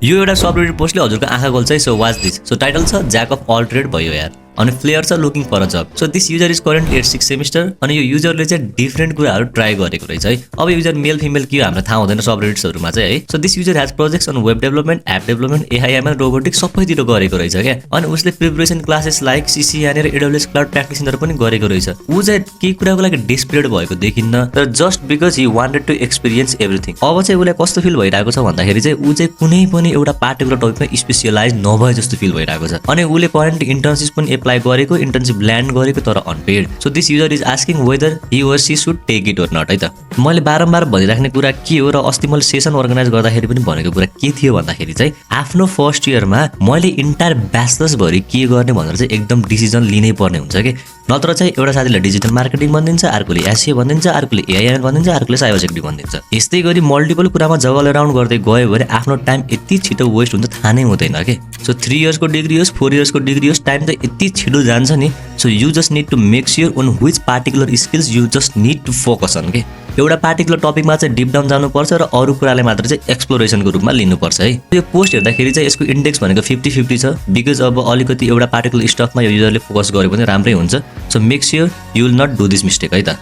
यो एउटा सबरेडिट पोस्टले हजुरको आँखा गोल्छ है। So watch this. So title छ ज्याक अफ अल ट्रेड भयो यार, अनि फ्लेयर छ looking for a job. So this user is currently at 6 semester, अनि यो युजरले चाहिँ डिफ्रेन्ट कुराहरू ट्राई गरेको रहेछ है। अब युजर मेल फिमेल के हो हाम्रो थाहा हुँदैन सबरेडिट्सहरूमा चाहिँ है। So this user has projects on web development, app development, AIML, robotics सबैतिर गरेको रहेछ क्या। अनि उसले प्रिपरेसन क्लासेस लाइक सिसिएन र एडब्ल्युएस क्लाउड प्र्याक्टिसिङहरू पनि गरेको रहेछ। ऊ चाहिँ केही कुराको लागि डेस्परेट भएको देखिन्न, तर just because he wanted to experience everything. अब चाहिँ उसलाई कस्तो फिल भइरहेको छ भन्दाखेरि चाहिँ ऊ चाहिँ कुनै पनि एउटा पार्टिकुलर टपिकमा स्पेसियलाइज नभए जस्तो फिल भइरहेको छ। अनि उसले करेन्ट इन्टर्नसिप पनि एप्लाई गरेको, इन्टर्नसिप ल्यान्ड गरेको तर unpaid. So this user is asking whether he or she should take it or not है त। मैले बारम्बार भनिराख्ने कुरा के हो र अस्ति मैले सेसन अर्गनाइज गर्दाखेरि पनि भनेको कुरा के थियो भन्दाखेरि चाहिँ आफ्नो फर्स्ट इयरमा मैले इन्टायर ब्याचलर्सभरि के गर्ने भनेर चाहिँ एकदम डिसिजन लिनै पर्ने हुन्छ कि, नत्र चाहिँ एउटा साथीले डिजिटल मार्केटिङ भनिदिन्छ, अर्कोले एसए भनिदिन्छ, अर्कोले एआइएमएल भनिदिन्छ, अर्कोले साइबर सेक्युरिटी भनिदिन्छ। यस्तै गरी मल्टिपल कुरामा जगल अराउन्ड गर्दै गयो भने आफ्नो टाइम यति छिटो वेस्ट हुन्छ थाहा नै हुँदैन के। सो 3 इयर्सको डिग्री होस्, 4 इयर्सको डिग्री होस्, टाइम त यति छिटो जान्छ नि। So you just need to make sure on which particular skills you just need to focus on के। एउटा पार्टिकुलर टपिकमा चाहिँ डिप डाउन जानुपर्छ र अरू कुरालाई मात्र चाहिँ एक्सप्लोरेसनको रूपमा लिनुपर्छ है। यो पोस्ट हेर्दाखेरि चाहिँ यसको इन्डेक्स भनेको 50-50 छ, बिकज अब अलिकति एउटा पार्टिकुलर स्टकमा यो युजरले फोकस गर्यो भने राम्रै हुन्छ। So make sure you will not do this mistake है त।